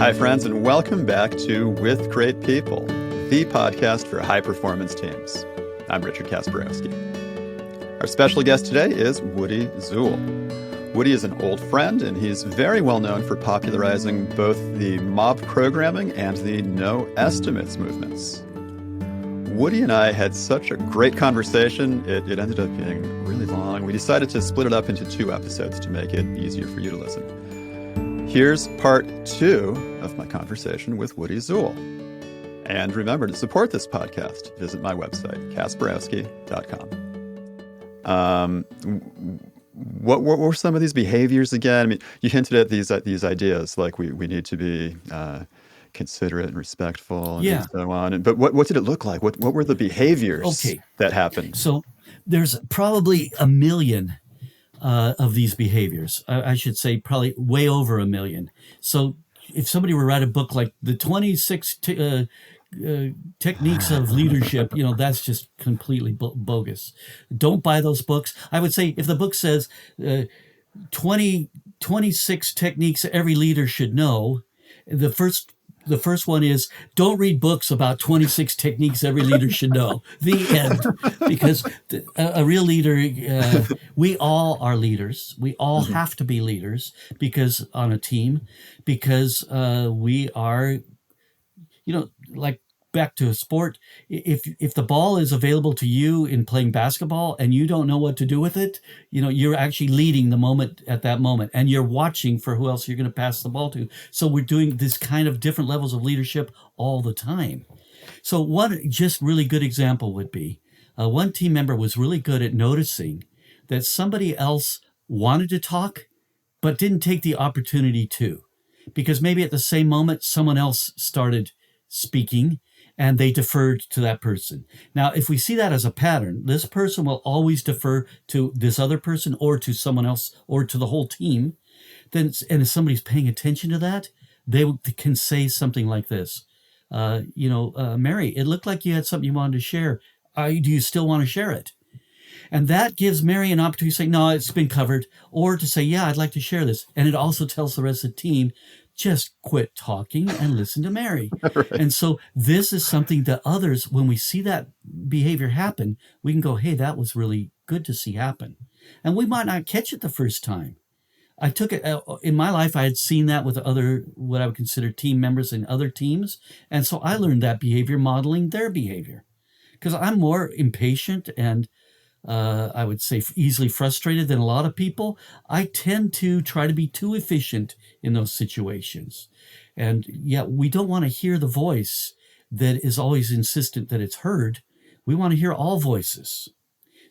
Hi, friends, and welcome back to With Great People, the podcast for high-performance teams. I'm Richard Kasperowski. Our special guest today is Woody Zuill. Woody is an old friend, and he's very well known for popularizing both the mob programming and the no estimates movements. Woody and I had such a great conversation, it ended up being really long. We decided to split it up into 2 episodes to make it easier for you to listen. Here's part 2 of my conversation with Woody Zuill. And remember to support this podcast. Visit my website, Kasperowski.com. What were some of these behaviors again? I mean, you hinted at these ideas, like we need to be considerate and respectful and so on. But what did it look like? What were the behaviors that happened? So there's probably a million of these behaviors. I should say probably way over a million. So if somebody were to write a book like the 26 techniques of leadership, that's just completely bogus. Don't buy those books. I would say if the book says 26 techniques every leader should know, the first one is don't read books about 26 techniques every leader should know. The end. Because a real leader, we all are leaders. We all have to be leaders because on a team, because we are, like back to a sport. If the ball is available to you in playing basketball and you don't know what to do with it, you're actually leading the moment at that moment, and you're watching for who else you're going to pass the ball to. So we're doing this kind of different levels of leadership all the time. So one just really good example would be one team member was really good at noticing that somebody else wanted to talk, but didn't take the opportunity to, because maybe at the same moment, someone else started speaking and they deferred to that person. Now, if we see that as a pattern, this person will always defer to this other person or to someone else or to the whole team. And if somebody's paying attention to that, they can say something like this. Mary, it looked like you had something you wanted to share. Do you still want to share it? And that gives Mary an opportunity to say, no, it's been covered. Or to say, yeah, I'd like to share this. And it also tells the rest of the team, just quit talking and listen to Mary. Right. And so this is something that others, when we see that behavior happen, we can go, hey, that was really good to see happen. And we might not catch it the first time. I took it in my life. I had seen that with other, what I would consider team members in other teams. And so I learned that behavior modeling their behavior, because I'm more impatient and I would say easily frustrated than a lot of people. I tend to try to be too efficient in those situations. And yet we don't want to hear the voice that is always insistent that it's heard. We want to hear all voices.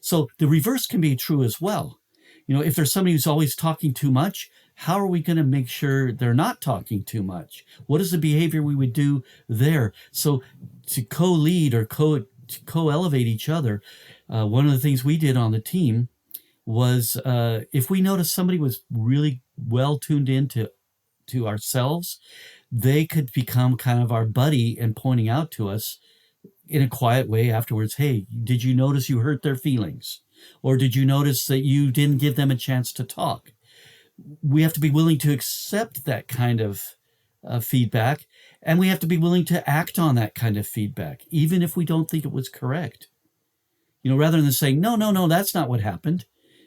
So the reverse can be true as well. If there's somebody who's always talking too much, how are we going to make sure they're not talking too much? What is the behavior we would do there? So to co-lead or co-elevate each other, one of the things we did on the team was if we noticed somebody was really well tuned into ourselves, they could become kind of our buddy and pointing out to us in a quiet way afterwards, hey, did you notice you hurt their feelings? Or did you notice that you didn't give them a chance to talk? We have to be willing to accept that kind of feedback, and we have to be willing to act on that kind of feedback, even if we don't think it was correct. Rather than saying, no, that's not what happened,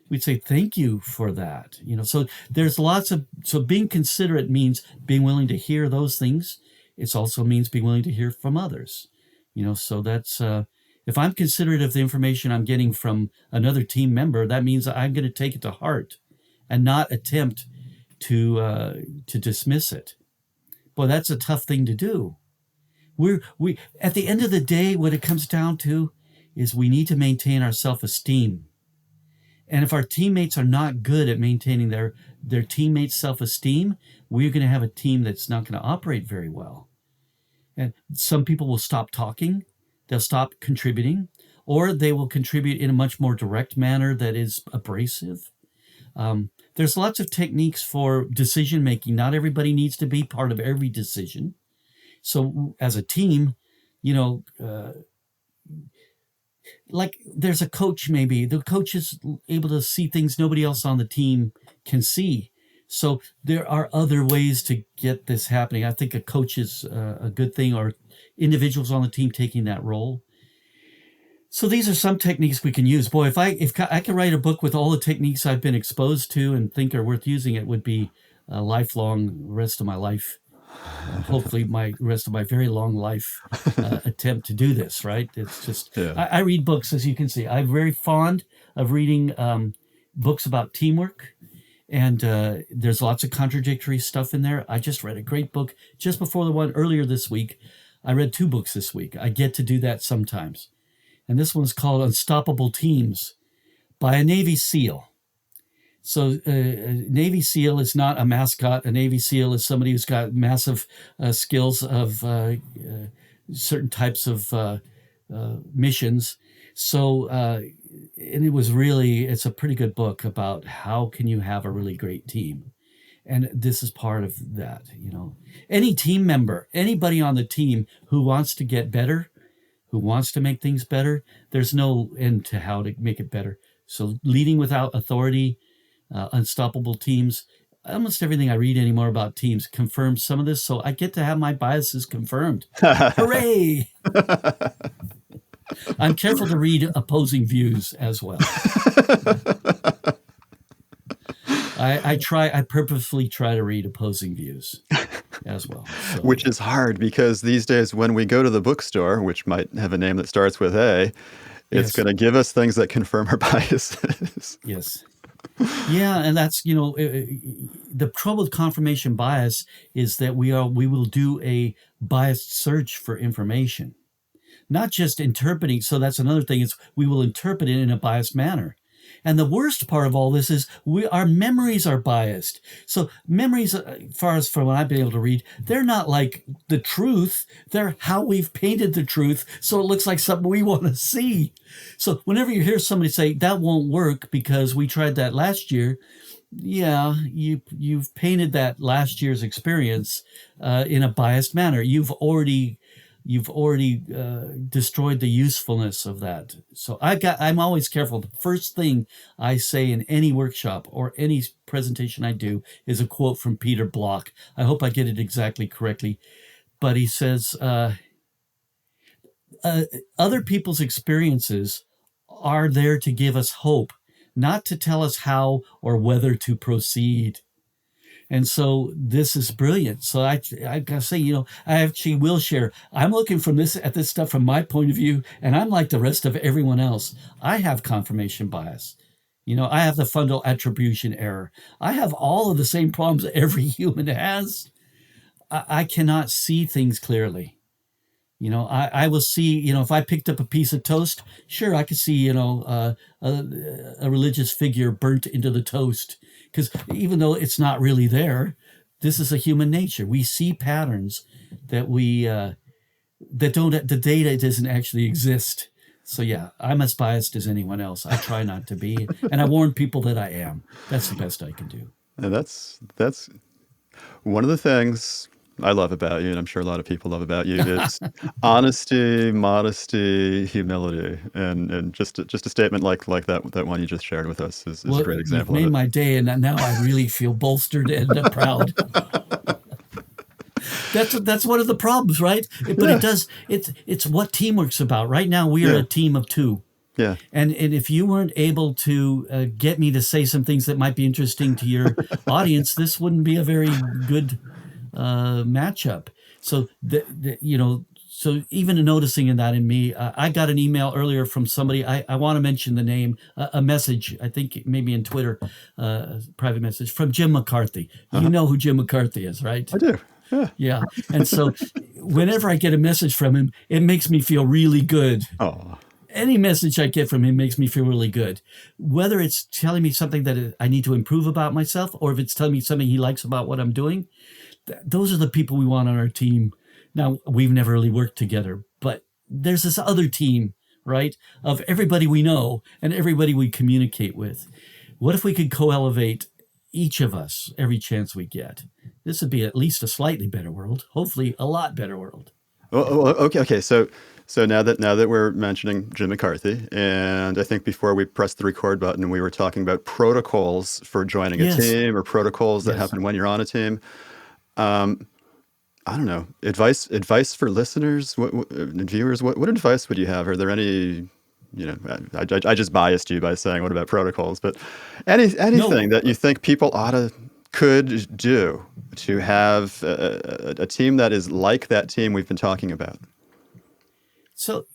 we'd say, thank you for that. So there's so being considerate means being willing to hear those things. It also means being willing to hear from others. So that's, if I'm considerate of the information I'm getting from another team member, that means I'm going to take it to heart and not attempt to dismiss it. Boy, that's a tough thing to do. We at the end of the day, what it comes down to is we need to maintain our self-esteem. And if our teammates are not good at maintaining their teammates' self-esteem, we're going to have a team that's not going to operate very well. And some people will stop talking, they'll stop contributing, or they will contribute in a much more direct manner that is abrasive. There's lots of techniques for decision making. Not everybody needs to be part of every decision. So as a team, like there's a coach, maybe the coach is able to see things nobody else on the team can see. So there are other ways to get this happening. I think a coach is a good thing, or individuals on the team taking that role. So these are some techniques we can use. Boy, if I could write a book with all the techniques I've been exposed to and think are worth using, it would be a lifelong rest of my life. Hopefully, my rest of my very long life attempt to do this. Right? It's just Yeah. I read books, as you can see. I'm very fond of reading books about teamwork. And there's lots of contradictory stuff in there. I just read a great book just before the one earlier this week. I read 2 books this week. I get to do that sometimes. And this one's called Unstoppable Teams by a Navy SEAL. So a Navy SEAL is not a mascot. A Navy SEAL is somebody who's got massive skills of certain types of missions. So, and it's a pretty good book about how can you have a really great team. And this is part of that, Any team member, anybody on the team who wants to get better, who wants to make things better, there's no end to how to make it better. So leading without authority, unstoppable teams, almost everything I read anymore about teams confirms some of this. So I get to have my biases confirmed. Hooray! I'm careful to read opposing views as well. I purposefully try to read opposing views as well. So, Which is hard because these days when we go to the bookstore, which might have a name that starts with A, it's going to give us things that confirm our biases. Yes. Yeah, and that's, the trouble with confirmation bias is that we will do a biased search for information, not just interpreting. So that's another thing, is we will interpret it in a biased manner. And the worst part of all this is our memories are biased. So memories, as far as from what I've been able to read, they're not like the truth. They're how we've painted the truth so it looks like something we want to see. So whenever you hear somebody say, that won't work because we tried that last year, yeah, you've painted that last year's experience in a biased manner. You've already destroyed the usefulness of that. So I'm always careful. The first thing I say in any workshop or any presentation I do is a quote from Peter Block. I hope I get it exactly correctly, but he says, other people's experiences are there to give us hope, not to tell us how or whether to proceed. And so this is brilliant. So I gotta say, I actually will share. I'm looking at this stuff from my point of view, and I'm like the rest of everyone else. I have confirmation bias. I have the fundamental attribution error. I have all of the same problems that every human has. I cannot see things clearly. I will see, if I picked up a piece of toast, sure, I could see, a religious figure burnt into the toast. Because even though it's not really there, this is a human nature. We see patterns that the data doesn't actually exist. So yeah, I'm as biased as anyone else. I try not to be. And I warn people that I am. That's the best I can do. And that's one of the things I love about you, and I'm sure a lot of people love about you, is honesty, modesty, humility, and just a statement like that one you just shared with us is a great example. You've made of it. my day, and now I really feel bolstered and proud. That's one of the problems, right? But it does. It's what teamwork's about. Right now, we are a team of 2. Yeah. And if you weren't able to get me to say some things that might be interesting to your audience, this wouldn't be a very good matchup. So so even noticing that in me, I got an email earlier from somebody. I want to mention the name, a message, I think maybe in Twitter, private message from Jim McCarthy. You know who Jim McCarthy is, right? I do. Yeah. And so whenever I get a message from him, it makes me feel really good. Oh. Any message I get from him makes me feel really good. Whether it's telling me something that I need to improve about myself, or if it's telling me something he likes about what I'm doing, those are the people we want on our team. Now, we've never really worked together, but there's this other team, right, of everybody we know and everybody we communicate with. What if we could co-elevate each of us every chance we get? This would be at least a slightly better world, hopefully a lot better world. Okay. So So now that we're mentioning Jim McCarthy, and I think before we pressed the record button, we were talking about protocols for joining a Yes, team or protocols that yes. happen when you're on a team. I don't know. Advice for listeners, viewers. What advice would you have? Are there any? I just biased you by saying what about protocols, but anything No, that you think people could do to have a team that is like that team we've been talking about. so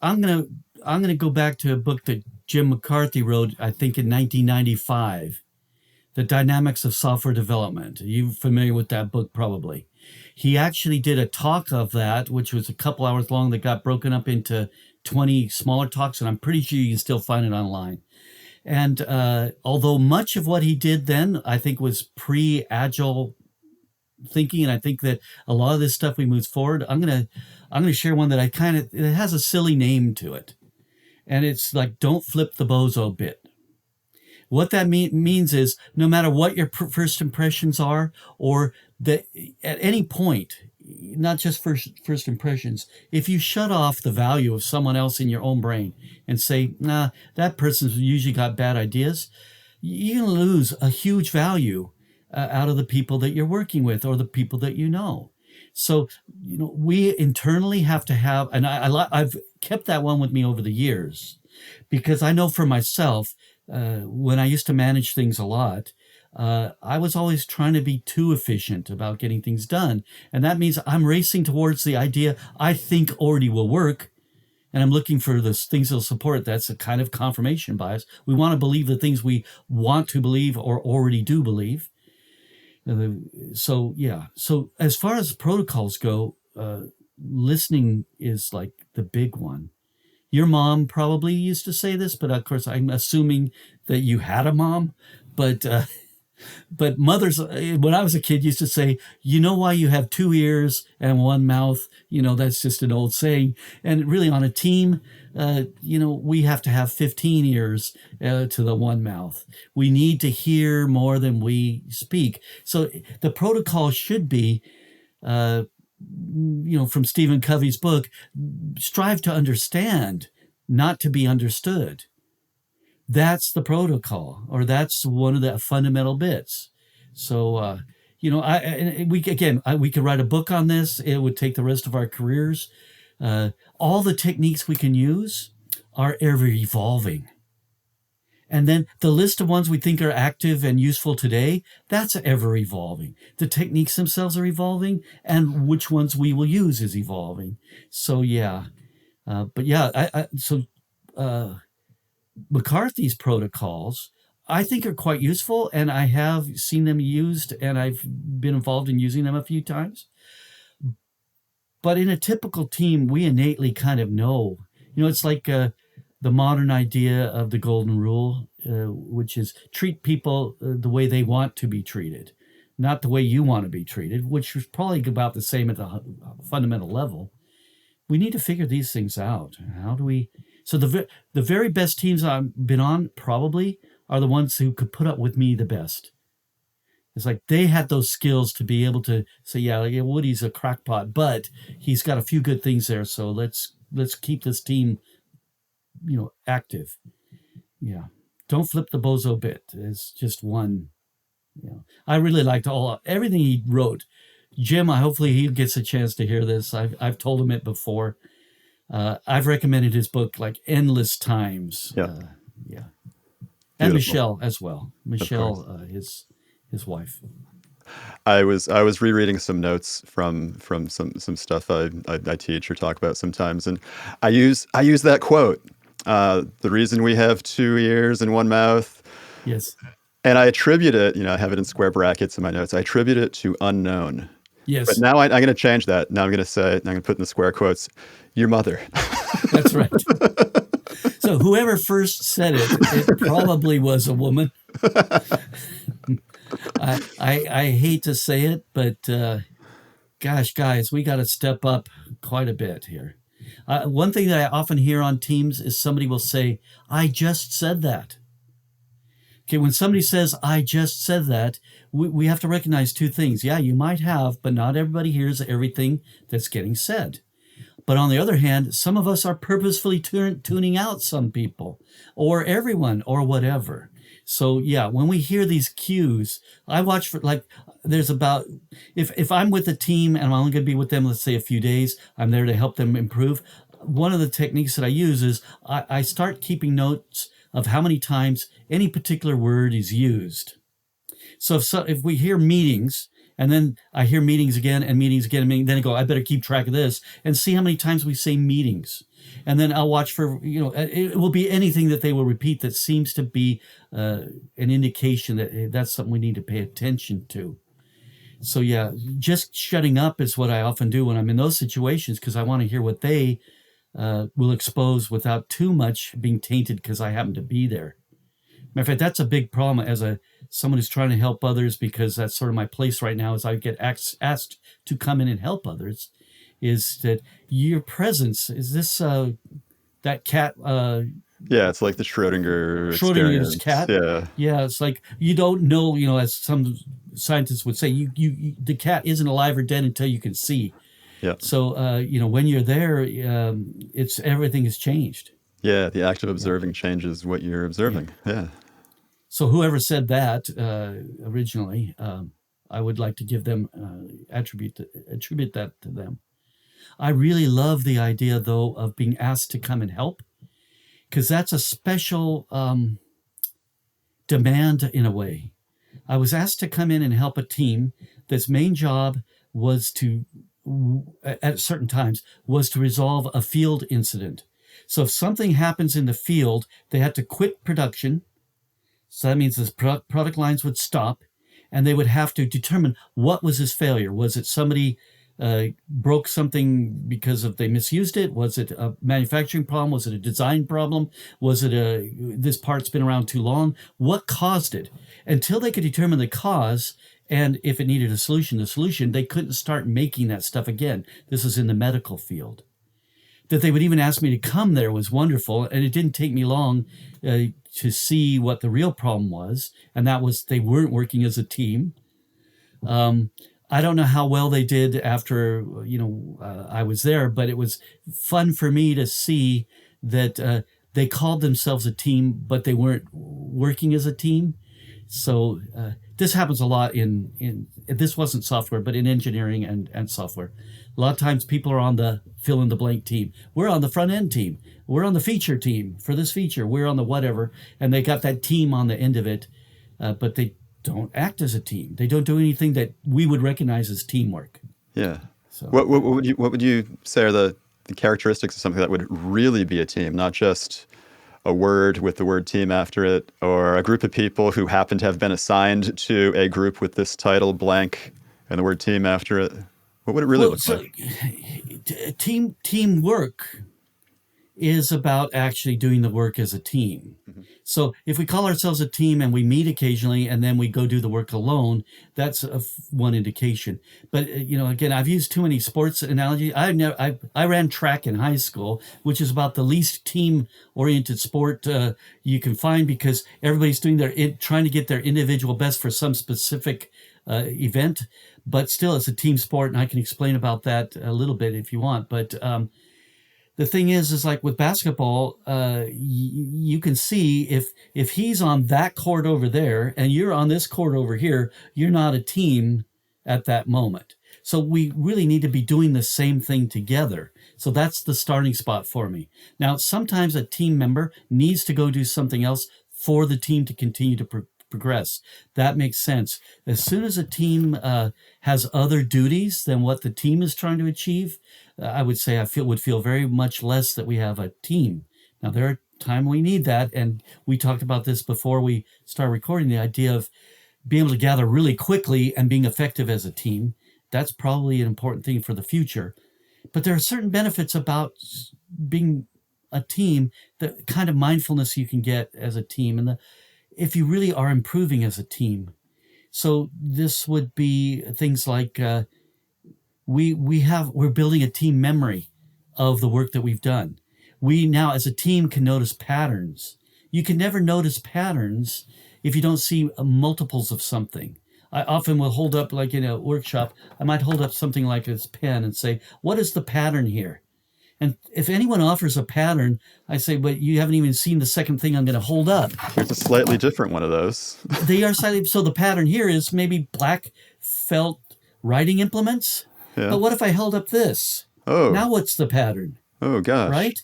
I'm gonna go back to a book that Jim McCarthy wrote, I think in 1995, The Dynamics of Software Development. Are you familiar with that book? Probably. He actually did a talk of that, which was a couple hours long, that got broken up into 20 smaller talks, and I'm pretty sure you can still find it online. And although much of what he did then, I think, was pre-Agile thinking, and I think that a lot of this stuff we move forward, I'm gonna share one that it has a silly name to it, and it's like, don't flip the bozo bit. What that means is, no matter what your first impressions are, or that at any point, not just first impressions, if you shut off the value of someone else in your own brain and say, nah, that person's usually got bad ideas, you can lose a huge value out of the people that you're working with or the people that you know. So, we internally have to have, and I've kept that one with me over the years, because I know for myself, when I used to manage things a lot, I was always trying to be too efficient about getting things done. And that means I'm racing towards the idea I think already will work. And I'm looking for the things that'll support it. That's a kind of confirmation bias. We want to believe the things we want to believe or already do believe. So, yeah. So as far as protocols go, listening is like the big one. Your mom probably used to say this, but of course I'm assuming that you had a mom. But mothers, when I was a kid, used to say, you know why you have two ears and one mouth? That's just an old saying. And really, on a team, we have to have 15 ears to the one mouth. We need to hear more than we speak. So the protocol should be, from Stephen Covey's book, strive to understand, not to be understood. That's the protocol, or that's one of the fundamental bits. So, we could write a book on this. It would take the rest of our careers. All the techniques we can use are ever evolving. And then the list of ones we think are active and useful today, that's ever evolving. The techniques themselves are evolving, and which ones we will use is evolving. So, yeah. McCarthy's protocols, I think, are quite useful, and I have seen them used, and I've been involved in using them a few times. But in a typical team, we innately kind of know. It's like the modern idea of the golden rule, which is treat people the way they want to be treated, not the way you want to be treated, which is probably about the same at the fundamental level. We need to figure these things out. How do we... So the very best teams I've been on probably are the ones who could put up with me the best. It's like they had those skills to be able to say, yeah, Woody's a crackpot, but he's got a few good things there. So let's keep this team, active. Yeah. Don't flip the bozo bit. It's just one. I really liked everything he wrote. Jim, hopefully he gets a chance to hear this. I've told him it before. I've recommended his book like endless times. Yeah. Yeah. Beautiful. And Michelle as well. Michelle, his wife. I was rereading some notes from some stuff I teach or talk about sometimes, and I use that quote. The reason we have two ears and one mouth. Yes. And I attribute it. I have it in square brackets in my notes. I attribute it to unknown. Yes. But now I'm going to change that. Now I'm going to put in the square quotes, your mother. That's right. So whoever first said it probably was a woman. I hate to say it, but gosh, guys, we got to step up quite a bit here. One thing that I often hear on teams is somebody will say, I just said that. Okay, when somebody says, I just said that, we have to recognize two things. Yeah, you might have, but not everybody hears everything that's getting said. But on the other hand, some of us are purposefully tuning out some people or everyone or whatever. So yeah, when we hear these cues, I watch for like there's about if I'm with a team and I'm only going to be with them, let's say a few days, I'm there to help them improve. One of the techniques that I use is I start keeping notes of how many times any particular word is used. So if we hear meetings, and then I hear meetings again and meetings again, and then I go, I better keep track of this and see how many times we say meetings. And then I'll watch for, it will be anything that they will repeat that seems to be an indication that that's something we need to pay attention to. So yeah, just shutting up is what I often do when I'm in those situations, because I want to hear what they will expose without too much being tainted because I happen to be there. Matter of fact, that's a big problem as someone who's trying to help others, because that's sort of my place right now as I get asked to come in and help others, is that your presence, is this that cat? Yeah, it's like the Schrodinger's Schrodinger's cat. Yeah. Yeah, it's like you don't know, as some scientists would say, you the cat isn't alive or dead until you can see. Yeah. So, when you're there, it's everything has changed. Yeah, the act of observing changes what you're observing. Yeah. So whoever said that originally, I would like to give them attribute that to them. I really love the idea, though, of being asked to come and help, because that's a special demand in a way. I was asked to come in and help a team that's main job was at certain times, was to resolve a field incident. So if something happens in the field, they had to quit production. So that means the product lines would stop, and they would have to determine what was his failure. Was it somebody broke something because they misused it? Was it a manufacturing problem? Was it a design problem? Was it this part's been around too long? What caused it? Until they could determine the cause, and if it needed a solution, they couldn't start making that stuff again. This is in the medical field. That they would even ask me to come there was wonderful, and it didn't take me long to see what the real problem was, and that was they weren't working as a team. I don't know how well they did after I was there, but it was fun for me to see that they called themselves a team, but they weren't working as a team. So this happens a lot in this wasn't software, but in engineering and software. A lot of times people are on the fill in the blank team. We're on the front end team. We're on the feature team for this feature. We're on the whatever. And they got that team on the end of it, but they don't act as a team. They don't do anything that we would recognize as teamwork. Yeah. So what would you say are the characteristics of something that would really be a team, not just a word with the word team after it, or a group of people who happen to have been assigned to a group with this title blank and the word team after it? What would it really look like? Teamwork is about actually doing the work as a team. Mm-hmm. So if we call ourselves a team and we meet occasionally and then we go do the work alone, that's one indication. But again, I've used too many sports analogies. I ran track in high school, which is about the least team-oriented sport you can find, because everybody's doing trying to get their individual best for some specific event. But still, it's a team sport, and I can explain about that a little bit if you want. But the thing is like with basketball, you can see if he's on that court over there and you're on this court over here, you're not a team at that moment. So we really need to be doing the same thing together. So that's the starting spot for me. Now, sometimes a team member needs to go do something else for the team to continue to progress. That makes sense. As soon as a team has other duties than what the team is trying to achieve, I would say would feel very much less that we have a team. Now, there are times we need that, and we talked about this before we start recording, the idea of being able to gather really quickly and being effective as a team. That's probably an important thing for the future. But there are certain benefits about being a team, the kind of mindfulness you can get as a team, and if you really are improving as a team. So this would be things like we're building a team memory of the work that we've done. We now as a team can notice patterns. You can never notice patterns if you don't see multiples of something. I often will hold up, like in a workshop, I might hold up something like this pen and say, what is the pattern here? And if anyone offers a pattern, I say, but you haven't even seen the second thing I'm going to hold up. Here's a slightly different one of those. They are slightly, so the pattern here is maybe black felt writing implements. Yeah. But what if I held up this? Oh. Now what's the pattern? Oh, gosh. Right?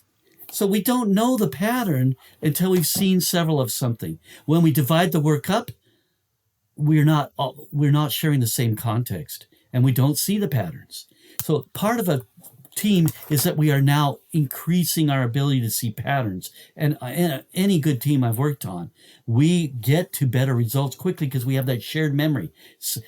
So we don't know the pattern until we've seen several of something. When we divide the work up, we're not sharing the same context, and we don't see the patterns. So part of a team is that we are now increasing our ability to see patterns. And any good team I've worked on, we get to better results quickly because we have that shared memory. So,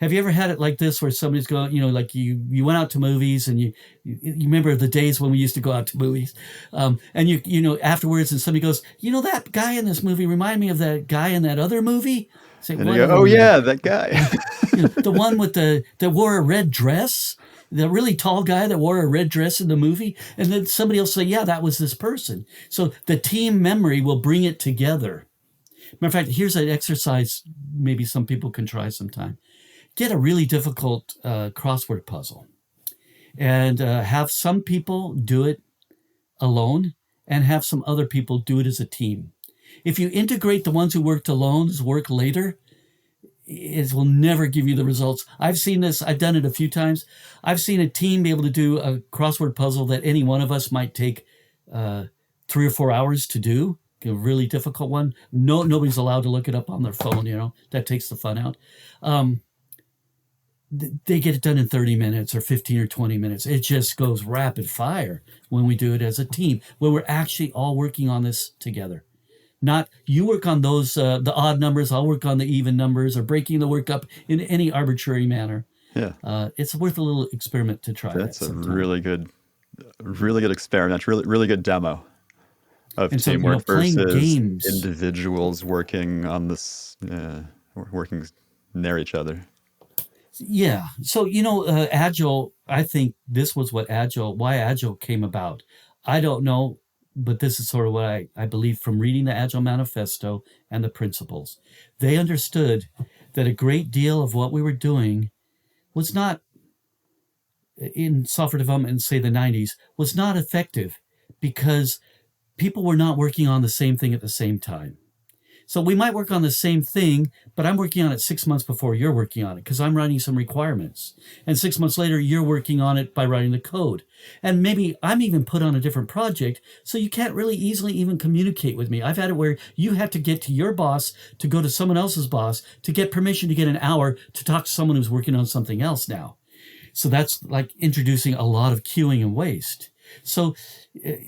have you ever had it like this where somebody's going, like you went out to movies and you remember the days when we used to go out to movies, and you afterwards and somebody goes, that guy in this movie reminded me of that guy in that other movie. Say, and you go, oh yeah, that guy. The one with that wore a red dress, the really tall guy that wore a red dress in the movie, and then somebody else say, yeah, that was this person. So the team memory will bring it together. Matter of fact, here's an exercise maybe some people can try sometime. Get a really difficult crossword puzzle and have some people do it alone and have some other people do it as a team. If you integrate the ones who worked alone's work later, it will never give you the results. I've seen this. I've done it a few times. I've seen a team be able to do a crossword puzzle that any one of us might take 3 or 4 hours to do. A really difficult one. Nobody's allowed to look it up on their phone. That takes the fun out. They get it done in 30 minutes or 15 or 20 minutes. It just goes rapid fire when we do it as a team, where we're actually all working on this together. Not you work on those, the odd numbers, I'll work on the even numbers, or breaking the work up in any arbitrary manner. Yeah. It's worth a little experiment to try. That's a really good experiment, really good demo of and teamwork playing versus games. Individuals working on this, working near each other. Yeah. So, Agile, I think this was why Agile came about. I don't know, but this is sort of what I believe from reading the Agile Manifesto and the principles. They understood that a great deal of what we were doing was not, in software development in, say, the 90s, was not effective because people were not working on the same thing at the same time. So we might work on the same thing, but I'm working on it 6 months before you're working on it because I'm writing some requirements. And 6 months later, you're working on it by writing the code. And maybe I'm even put on a different project, so you can't really easily even communicate with me. I've had it where you have to get to your boss to go to someone else's boss to get permission to get an hour to talk to someone who's working on something else now. So that's like introducing a lot of queuing and waste. So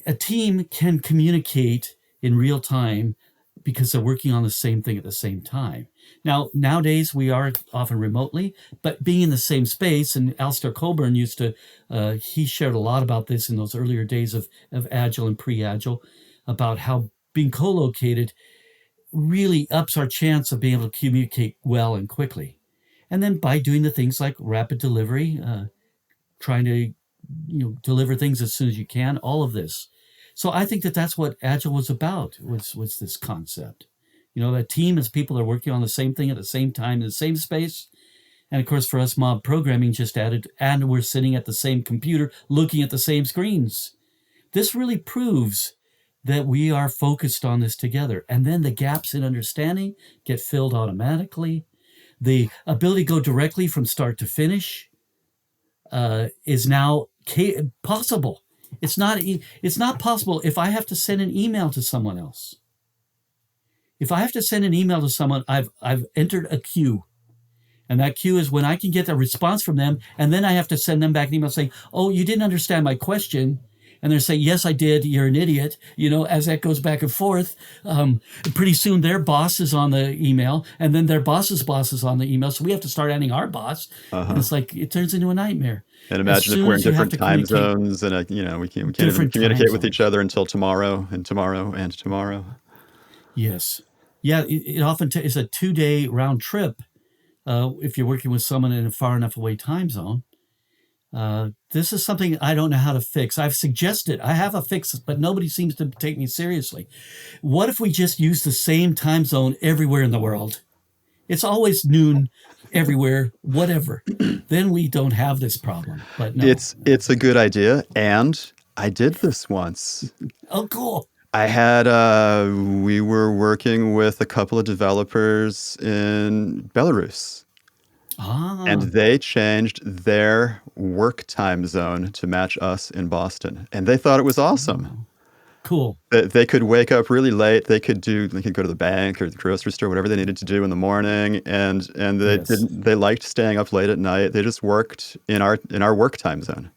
a team can communicate in real time because they're working on the same thing at the same time. Now, nowadays, we are often remotely, but being in the same space, and Alistair Coburn used to, he shared a lot about this in those earlier days of Agile and pre-Agile, about how being co-located really ups our chance of being able to communicate well and quickly. And then by doing the things like rapid delivery, trying to deliver things as soon as you can, all of this. So I think that's what Agile was about, was this concept. A team is people that are working on the same thing at the same time in the same space. And of course, for us, mob programming just added, and we're sitting at the same computer looking at the same screens. This really proves that we are focused on this together. And then the gaps in understanding get filled automatically. The ability to go directly from start to finish is now possible. It's not possible if I have to send an email to someone else. If I have to send an email to someone, I've entered a queue. And that queue is when I can get a response from them, and then I have to send them back an email saying, oh, you didn't understand my question. And they're saying, yes, I did. You're an idiot. As that goes back and forth, pretty soon their boss is on the email, and then their boss's boss is on the email. So we have to start adding our boss. And it's like, it turns into a nightmare. And imagine if we're in different time zones and, we can't even communicate with each other until tomorrow and tomorrow and tomorrow. Yes. Yeah, it often is a 2-day round trip if you're working with someone in a far enough away time zone. This is something I don't know how to fix. I've suggested, I have a fix, but nobody seems to take me seriously. What if we just use the same time zone everywhere in the world? It's always noon everywhere, whatever. Then we don't have this problem. But no. It's a good idea, and I did this once. Oh, cool. We were working with a couple of developers in Belarus, and Ah, they changed their work time zone to match us in Boston. And they thought it was awesome. oh, cool. They could wake up really late. They could go to the bank or the grocery store, whatever they needed to do in the morning. And Yes. they liked staying up late at night. They just worked in our work time zone.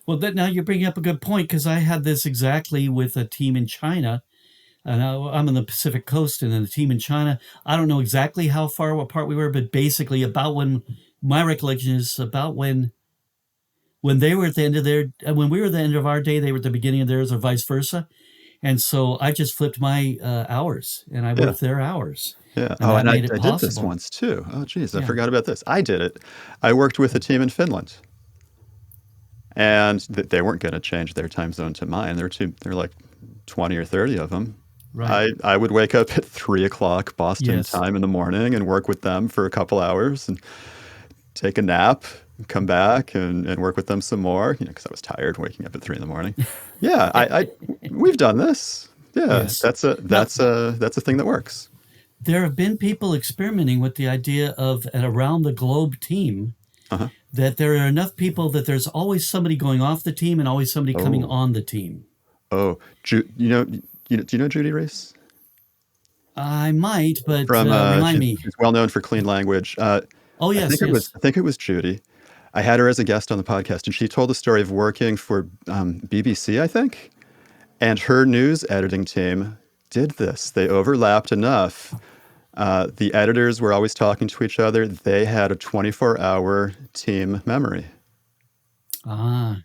Well, now you're bringing up a good point because I had this exactly with a team in China. And I'm on the Pacific Coast, and then the team in China. I don't know exactly how far apart we were, but basically about when my recollection is about when they were at the end of their when we were at the end of our day, they were at the beginning of theirs, or vice versa. And so I just flipped my hours, and I Yeah. worked their hours, Yeah. and Oh, that and made it I did this possible. once too. Oh, geez, I Yeah. forgot about this. I did it. I worked with a team in Finland, and they weren't going to change their time zone to mine. They're like 20 or 30 of them. Right. I would wake up at 3 o'clock Boston Yes. time in the morning and work with them for a couple hours and take a nap, come back and work with them some more, because I was tired waking up at 3 in the morning. Yeah, we've done this. Yeah, Yes. Now, that's a thing that works. there have been people experimenting with the idea of an around the globe team, Uh-huh. that there are enough people that there's always somebody going off the team and always somebody coming Oh, on the team. oh, do you know Judy Reese? I might, but From remind me. she's well known for clean language. Oh, yes, yes. I think it was Judy. I had her as a guest on the podcast, and she told the story of working for BBC, I think, and her news editing team did this. They overlapped enough. The editors were always talking to each other. They had a 24-hour team memory. Ah,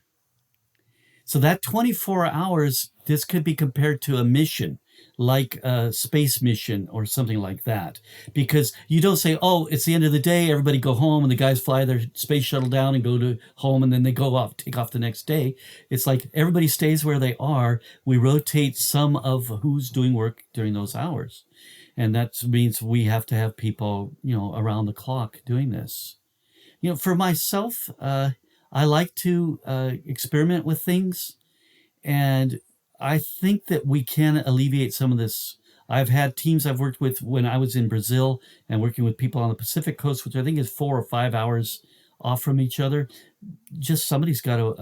so that 24 hours, this could be compared to a mission, like a space mission or something like that. Because you don't say, oh, it's the end of the day, everybody go home, and the guys fly their space shuttle down and go to home, and then they go off, take off the next day. It's like everybody stays where they are. We rotate some of who's doing work during those hours. And that means we have to have people, around the clock doing this. For myself, I like to experiment with things, and I think that we can alleviate some of this. I've had teams I've worked with when I was in Brazil and working with people on the Pacific Coast, which I think is 4 or 5 hours off from each other. Just somebody's got to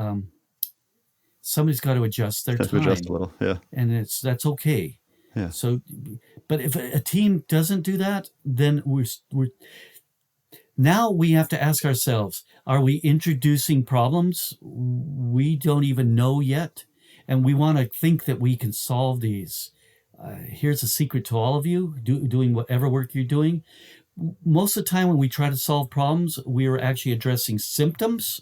adjust their Have to adjust a time, little. Yeah, and that's okay. yeah. So, but if a team doesn't do that, then we're now we have to ask ourselves, are we introducing problems we don't even know yet? And we want to think that we can solve these. Here's a secret to all of you doing whatever work you're doing. Most of the time, when we try to solve problems, we are actually addressing symptoms.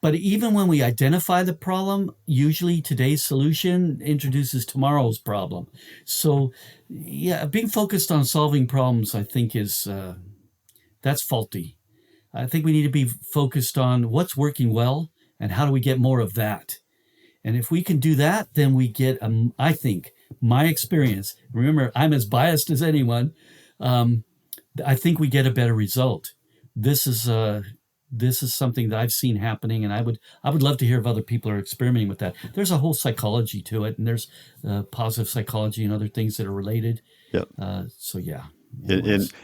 But even when we identify the problem, usually today's solution introduces tomorrow's problem. So, yeah, being focused on solving problems, I think, is that's faulty. I think we need to be focused on what's working well and how do we get more of that. And if we can do that, then we get, I think, my experience, remember, I'm as biased as anyone, I think we get a better result. This is something that I've seen happening, and I would love to hear if other people are experimenting with that. There's a whole psychology to it, and there's positive psychology and other things that are related. Yep. So yeah.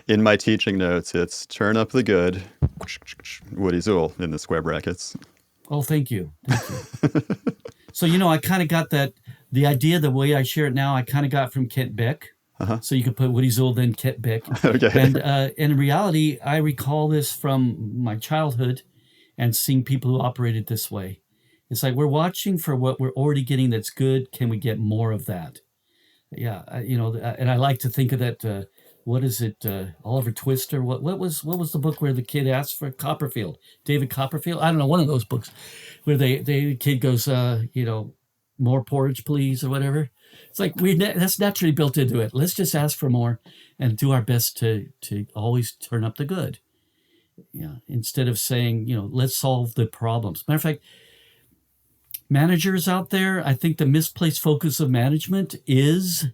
In my teaching notes, it's turn up the good, Woody Zuill in the square brackets. Oh, thank you. So, I kind of got the idea, the way I share it now, I kind of got from Kent Beck. Uh-huh. So you could put Woody Zuill, then Kent Beck. Okay. And in reality, I recall this from my childhood and seeing people who operated this way. It's like we're watching for what we're already getting that's good. Can we get more of that? Yeah, and I like to think of that. What is it? Oliver Twist, or what was the book where the kid asked for Copperfield? David Copperfield? I don't know, one of those books where the kid goes, more porridge, please, or whatever. It's like that's naturally built into it. Let's just ask for more and do our best to always turn up the good. Yeah, instead of saying, let's solve the problems. Matter of fact, managers out there, I think the misplaced focus of management is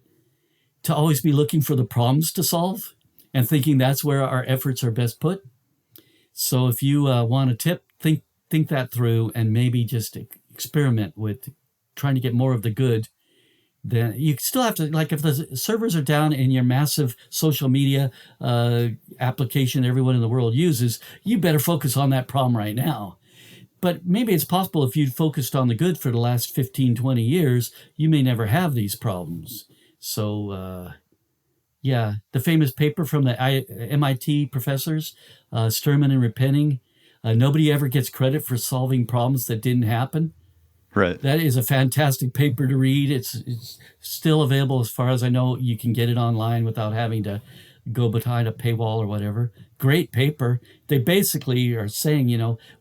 to always be looking for the problems to solve and thinking that's where our efforts are best put. So if you want a tip, think that through and maybe just experiment with trying to get more of the good, then you still have to, like, if the servers are down in your massive social media application everyone in the world uses, you better focus on that problem right now. But maybe it's possible if you'd focused on the good for the last 15, 20 years, you may never have these problems. So, yeah, the famous paper from the MIT professors, Sturman and Repenning, nobody ever gets credit for solving problems that didn't happen. Right. That is a fantastic paper to read. It's still available as far as I know. You can get it online without having to go behind a paywall or whatever. Great paper. They basically are saying,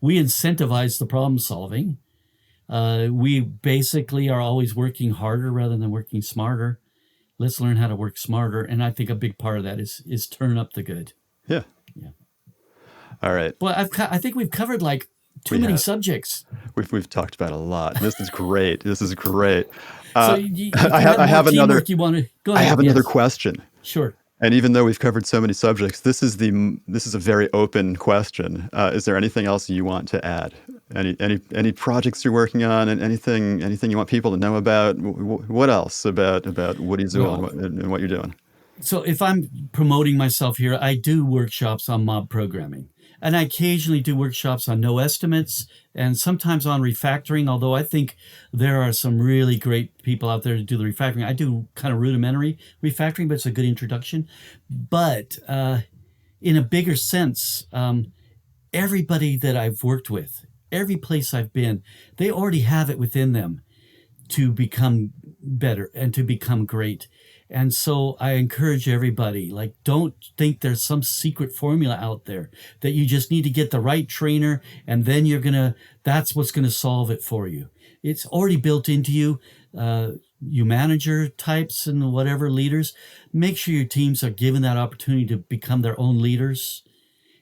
we incentivize the problem solving. We basically are always working harder rather than working smarter. Let's learn how to work smarter. And I think a big part of that is turn up the good. Yeah. All right. Well, I think we've covered like too many subjects. We've talked about a lot. This is great. This is great. So I have another. You want to go ahead? I have another question. Sure. And even though we've covered so many subjects, this is a very open question. Is there anything else you want to add? Any projects you're working on, and anything you want people to know about? What else about Woody Zuill and what you're doing? So if I'm promoting myself here, I do workshops on mob programming. And I occasionally do workshops on no estimates and sometimes on refactoring, although I think there are some really great people out there to do the refactoring. I do kind of rudimentary refactoring, but it's a good introduction. But in a bigger sense, everybody that I've worked with, every place I've been, they already have it within them to become better and to become great. And so I encourage everybody, like, don't think there's some secret formula out there that you just need to get the right trainer and then that's what's going to solve it for you. It's already built into you. You manager types and whatever leaders, make sure your teams are given that opportunity to become their own leaders.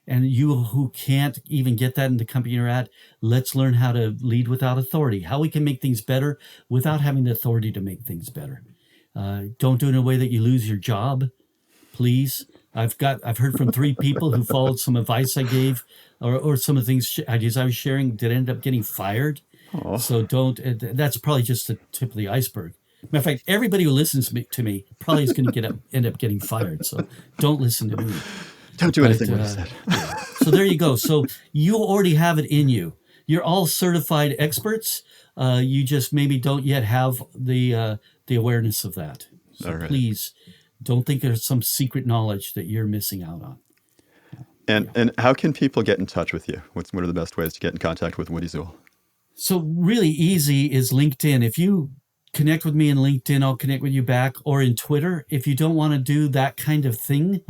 And you who can't even get that in the company you're at, let's learn how to lead without authority, how we can make things better without having the authority to make things better. Don't do it in a way that you lose your job, please. I've heard from 3 people who followed some advice I gave, or some of the ideas I was sharing that ended up getting fired. Oh. So don't. That's probably just the tip of the iceberg. Matter of fact, everybody who listens to me probably is going to end up getting fired. So don't listen to me. Don't do anything what I said. Yeah. So there you go. So you already have it in you. You're all certified experts. You just maybe don't yet have the awareness of that. So please don't think there's some secret knowledge that you're missing out on. And how can people get in touch with you? What are the best ways to get in contact with Woody Zuill? So really easy is LinkedIn. If you connect with me in LinkedIn, I'll connect with you back, or in Twitter. If you don't want to do that kind of thing,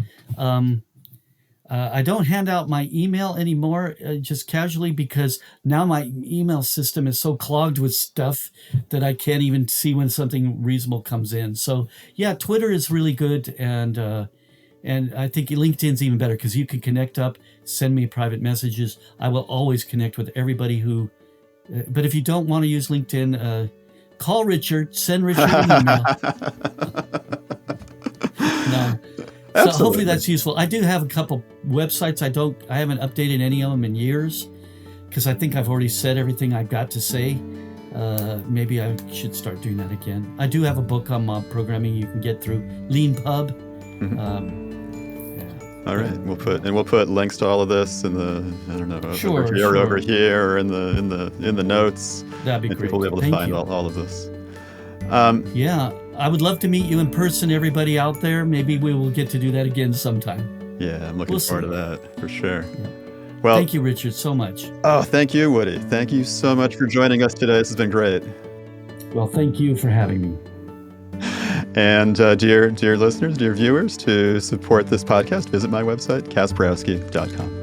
I don't hand out my email anymore, just casually, because now my email system is so clogged with stuff that I can't even see when something reasonable comes in. So yeah, Twitter is really good, and I think LinkedIn's even better because you can connect up, send me private messages. I will always connect with everybody who. But if you don't want to use LinkedIn, call Richard, send Richard an email. No. So hopefully that's useful. I do have a couple websites. I haven't updated any of them in years because I think I've already said everything I've got to say. Maybe I should start doing that again. I do have a book on mob programming you can get through LeanPub. Mm-hmm. All right, we'll put links to all of this in the over here or in the notes. That'd be great. People will be able to find all of this. Yeah, I would love to meet you in person, everybody out there. Maybe we will get to do that again sometime. Yeah, I'm looking forward to that for sure. Yeah. Well, thank you, Richard, so much. Oh, thank you, Woody. Thank you so much for joining us today. This has been great. Well, thank you for having me. And dear listeners, dear viewers, to support this podcast, visit my website, Kasperowski.com.